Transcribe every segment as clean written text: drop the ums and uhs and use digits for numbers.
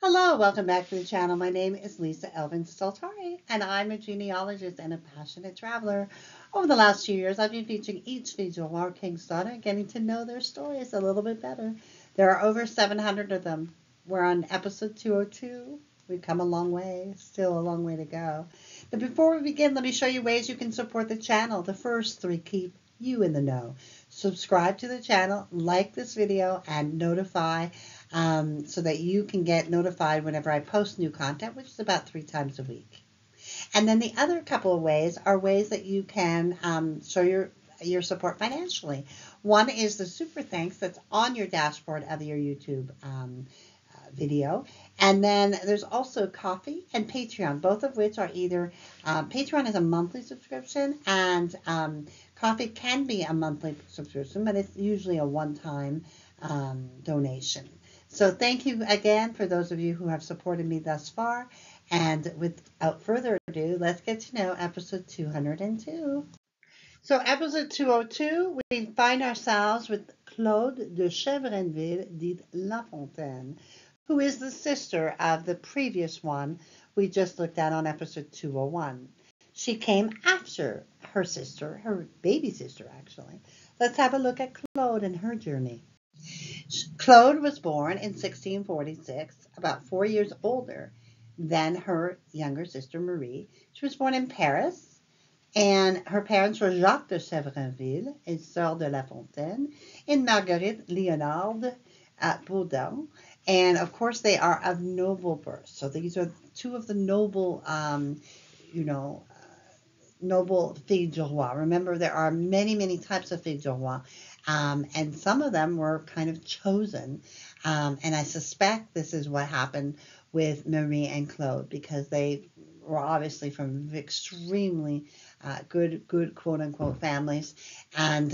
Hello, welcome back to the channel. My name is Lisa Elvin Staltari, and I'm a genealogist and a passionate traveler. Over the last few years, I've been featuring each visual our king's daughter, getting to know their stories a little bit better. There are over 700 of them. We're on episode 202. We've come a long way, still a long way to go. But before we begin, let me show you ways you can support the channel. The first three keep you in the know. Subscribe to the channel, like this video, and notify so that you can get notified whenever I post new content, which is about 3 times a week. And then the other couple of ways are ways that you can show your support financially. One is the super thanks that's on your dashboard of your YouTube video. And then there's also Coffee and Patreon, both of which are either, Patreon is a monthly subscription and Coffee can be a monthly subscription, but it's usually a one-time donation. So thank you again for those of you who have supported me thus far. And without further ado, let's get to know episode 202. So episode 202, we find ourselves with Claude de Chevrainville, dite Lafontaine, who is the sister of the previous one we just looked at on episode 201. She came after her sister, her baby sister actually. Let's have a look at Claude and her journey. Claude was born in 1646, about 4 years older than her younger sister Marie. She was born in Paris, and her parents were Jacques de Chevrainville et Sœur de Lafontaine and Marguerite Léonard at Baudin. And of course, they are of noble birth. So these are two of the noble, noble filles du roi. Remember, there are many, many types of filles du roi. And some of them were kind of chosen. And I suspect this is what happened with Marie and Claude, because they were obviously from extremely good quote unquote families. And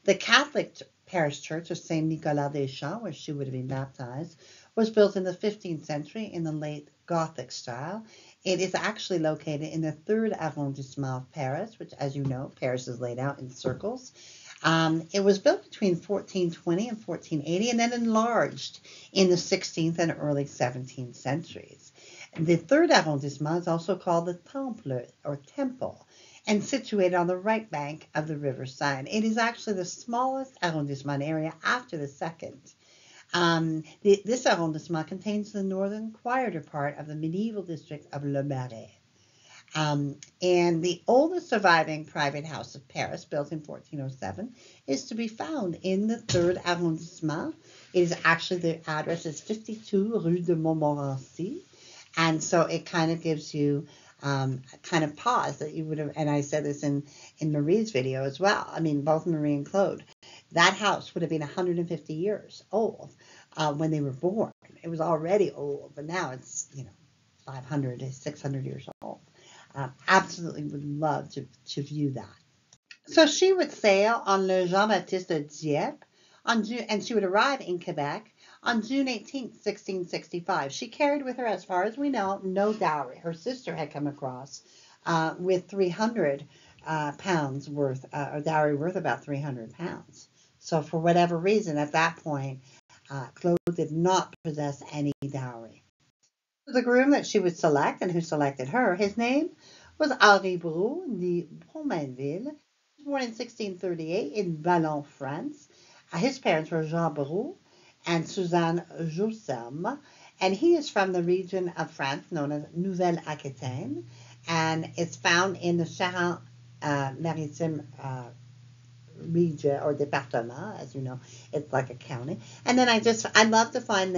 the Catholic parish church of Saint Nicolas des Champs, where she would have been baptized, was built in the 15th century in the late Gothic style. It is actually located in the 3rd arrondissement of Paris, which, as you know, Paris is laid out in circles. It was built between 1420 and 1480 and then enlarged in the 16th and early 17th centuries. The 3rd arrondissement is also called the Temple or Temple and situated on the right bank of the riverside. It is actually the smallest arrondissement area after the second. This arrondissement contains the northern quieter part of the medieval district of Le Marais. And the oldest surviving private house of Paris, built in 1407, is to be found in the 3rd arrondissement. It is actually, the address is 52 Rue de Montmorency. And so it kind of gives you kind of pause that you would have, and I said this in Marie's video as well. I mean, both Marie and Claude, that house would have been 150 years old when they were born. It was already old, but now it's, 500 to 600 years old. Absolutely would love to view that. So she would sail on Le Jean-Baptiste de Dieppe and she would arrive in Quebec on June 18, 1665. She carried with her, as far as we know, no dowry. Her sister had come across with 300 pounds worth, a dowry worth about 300 pounds. So for whatever reason, at that point, Claude did not possess any dowry. The groom that she would select and who selected her, his name was Henri Brou de Pomainville. He was born in 1638 in Vallon, France. His parents were Jean Brou and Suzanne Jossem, and he is from the region of France known as Nouvelle-Aquitaine, and it's found in the Charente-Maritime region or département, as you know, it's like a county. And then I love to find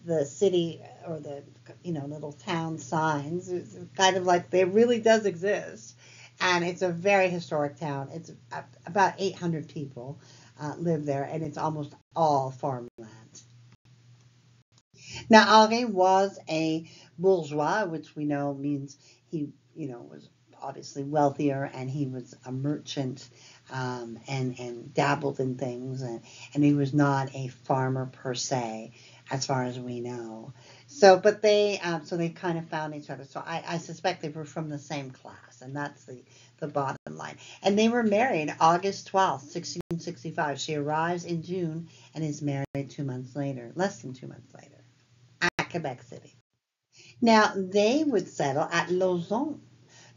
the city or the little town signs. It's kind of like they really does exist, and it's a very historic town. It's about 800 people live there, and it's almost all farmland. Now Henri was a bourgeois, which we know means he was obviously wealthier, and he was a merchant and dabbled in things, and he was not a farmer per se, as far as we know. So, but they kind of found each other. So I suspect they were from the same class, and that's the bottom line. And they were married August 12th, 1665. She arrives in June and is married 2 months later, less than 2 months later. at Quebec City. Now, they would settle at Lauson.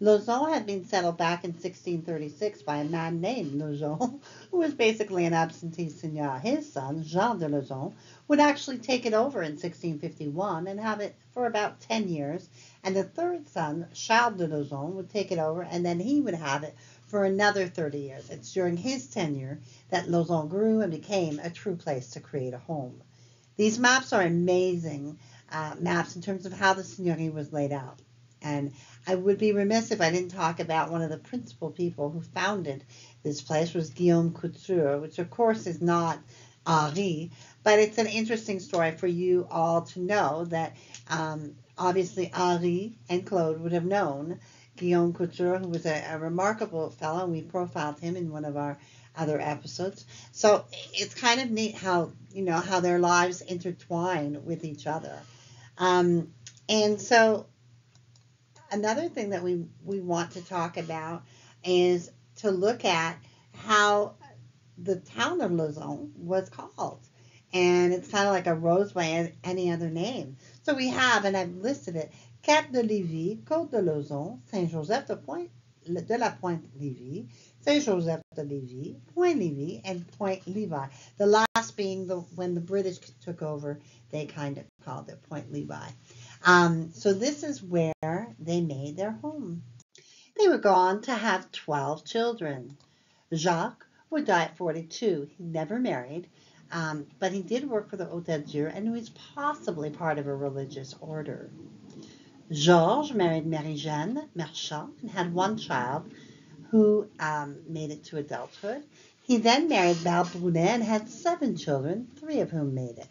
Lauson had been settled back in 1636 by a man named Lauson, who was basically an absentee seigneur. His son, Jean de Lauson, would actually take it over in 1651 and have it for about 10 years. And the third son, Charles de Lauson, would take it over, and then he would have it for another 30 years. It's during his tenure that Lauson grew and became a true place to create a home. These maps are amazing maps in terms of how the seigneurie was laid out. And I would be remiss if I didn't talk about one of the principal people who founded this place was Guillaume Couture, which of course is not Henri, but it's an interesting story for you all to know that obviously Henri and Claude would have known Guillaume Couture, who was a remarkable fellow. We profiled him in one of our other episodes. So it's kind of neat how their lives intertwine with each other. And so another thing that we want to talk about is to look at how the town of Lauson was called. And it's kind of like a rose by any other name. So we have, and I've listed it, Cap de Lévis, Côte de Lauson, Saint-Joseph de la Pointe-Lévis, Saint-Joseph de Lévis, Point-Lévis, and Point-Levi. The last being when the British took over, they kind of called it Point-Levi. So this is where they made their home. They would go on to have 12 children. Jacques would die at 42. He never married, but he did work for the Hôtel Dieu, and he was possibly part of a religious order. Georges married Marie-Jeanne Marchand and had one child who made it to adulthood. He then married Belle Brunet and had 7 children, 3 of whom made it.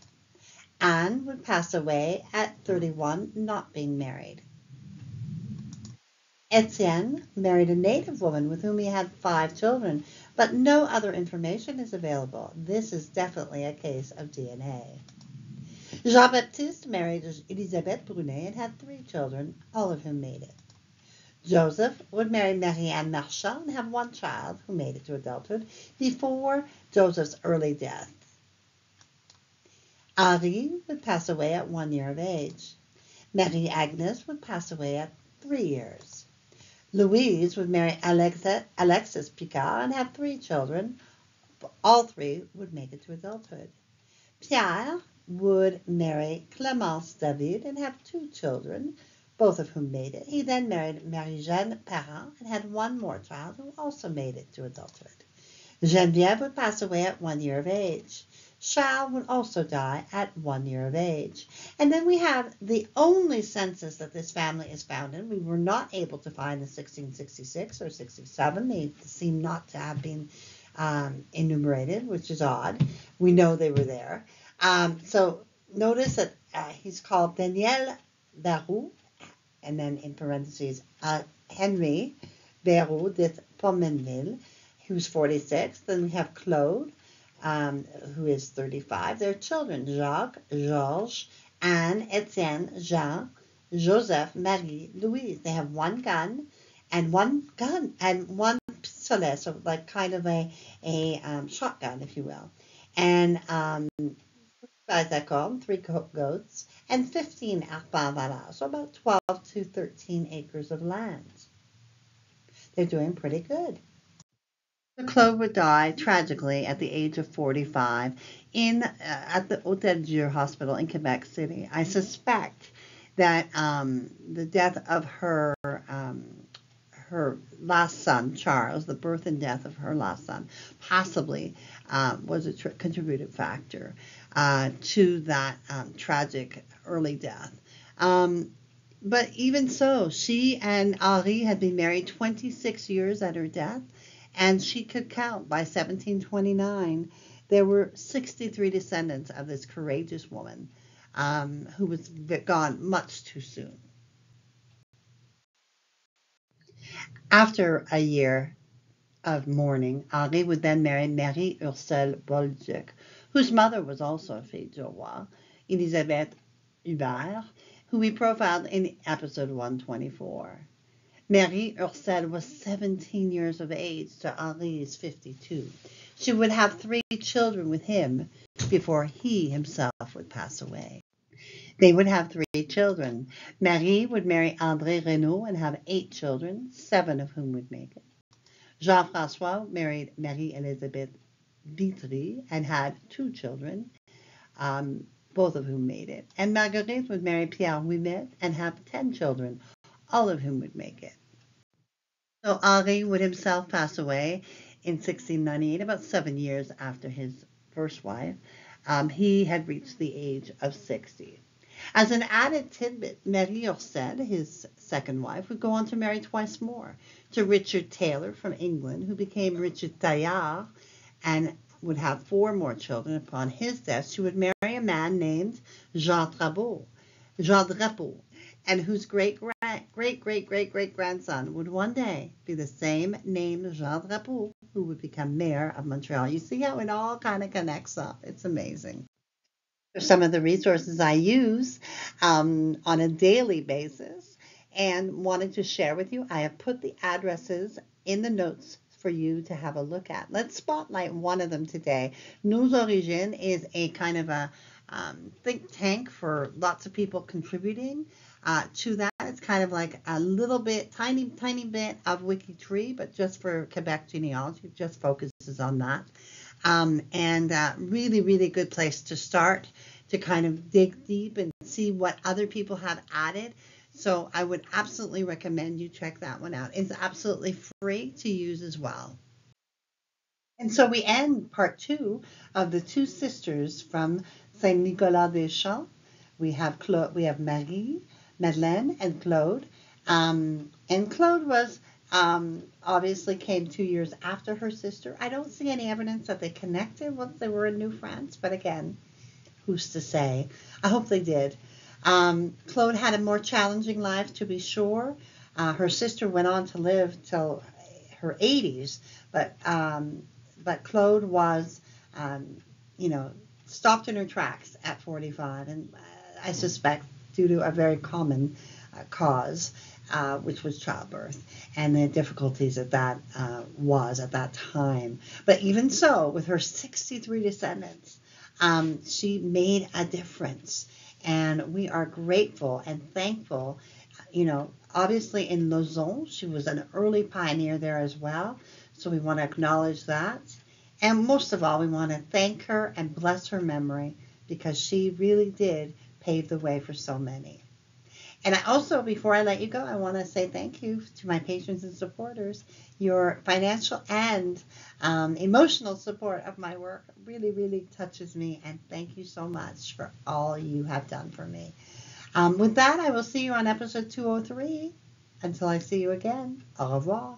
Anne would pass away at 31, not being married. Etienne married a native woman with whom he had 5 children, but no other information is available. This is definitely a case of DNA. Jean-Baptiste married Elisabeth Brunet and had 3 children, all of whom made it. Joseph would marry Marie-Anne Marchand and have 1 child who made it to adulthood before Joseph's early death. Henri would pass away at 1 year of age. Marie-Agnes would pass away at 3 years. Louise would marry Alexis Picard and have 3 children. All 3 would make it to adulthood. Pierre would marry Clémence David and have 2 children, both of whom made it. He then married Marie-Jeanne Parent and had 1 more child who also made it to adulthood. Geneviève would pass away at 1 year of age. Charles would also die at 1 year of age. And then we have the only census that this family is found in. We were not able to find the 1666 or 67. They seem not to have been enumerated, which is odd. We know they were there. So notice that he's called Daniel Barou, and then in parentheses, Henry Barou de Pomenville, who's 46. Then we have Claude, who is 35. Their children, Jacques, Georges, Anne, Etienne, Jean, Joseph, Marie, Louise. They have 1 gun and 1 pistolet, so like kind of a shotgun, if you will. And 3 goats, and 15 arpents valables, so about 12 to 13 acres of land. They're doing pretty good. Claude would die tragically at the age of 45 at the Hôtel Dieu Hospital in Quebec City. I suspect that the death of her last son, Charles, the birth and death of her last son, possibly was a contributing factor to that tragic early death. But even so, she and Henri had been married 26 years at her death, and she could count by 1729. There were 63 descendants of this courageous woman who was gone much too soon. After a year of mourning, Henri would then marry Marie Ursule Bolduc, whose mother was also a fille du roi, Elisabeth Hubert, who we profiled in episode 124. Marie Ursule was 17 years of age to Henri's 52. She would have 3 children with him before he himself would pass away. They would have 3 children. Marie would marry André Renaud and have 8 children, 7 of whom would make it. Jean-François married Marie-Elisabeth Vitry and had 2 children, both of whom made it. And Marguerite would marry Pierre Ouimet and have 10 children, all of whom would make it. So Henri would himself pass away in 1698, about 7 years after his first wife. He had reached the age of 60. As an added tidbit, Marie Orsed, his second wife, would go on to marry twice more, to Richard Taylor from England, who became Richard Taillard, and would have 4 more children. Upon his death, she would marry a man named Jean Drapeau, and whose great-great-great-great-great-grandson would one day be the same name Jean Drapeau, who would become mayor of Montreal. You see how it all kind of connects up. It's amazing. Some of the resources I use on a daily basis and wanted to share with you. I have put the addresses in the notes for you to have a look at. Let's spotlight one of them today. Nos Origines is a kind of a think tank for lots of people contributing to that. It's kind of like a little bit, tiny bit of WikiTree, but just for Quebec genealogy, it just focuses on that. Really, really good place to start to kind of dig deep and see what other people have added. So I would absolutely recommend you check that one out. It's absolutely free to use as well. And so we end part 2 of the 2 sisters from Saint Nicolas des Champs. We have Marie, Madeleine, and Claude. And Claude was obviously came 2 years after her sister. I don't see any evidence that they connected once they were in New France, but again, who's to say? I hope they did. Claude had a more challenging life, to be sure. Her sister went on to live till her 80s, but Claude was, stopped in her tracks at 45, and I suspect due to a very common cause, which was childbirth, and the difficulties that was at that time. But even so, with her 63 descendants, she made a difference, and we are grateful and thankful. Obviously in Lauson, she was an early pioneer there as well, so we want to acknowledge that. And most of all, we want to thank her and bless her memory, because she really did pave the way for so many. And I also, before I let you go, I want to say thank you to my patrons and supporters. Your financial and emotional support of my work really, really touches me, and thank you so much for all you have done for me. With that, I will see you on episode 203. Until I see you again, au revoir.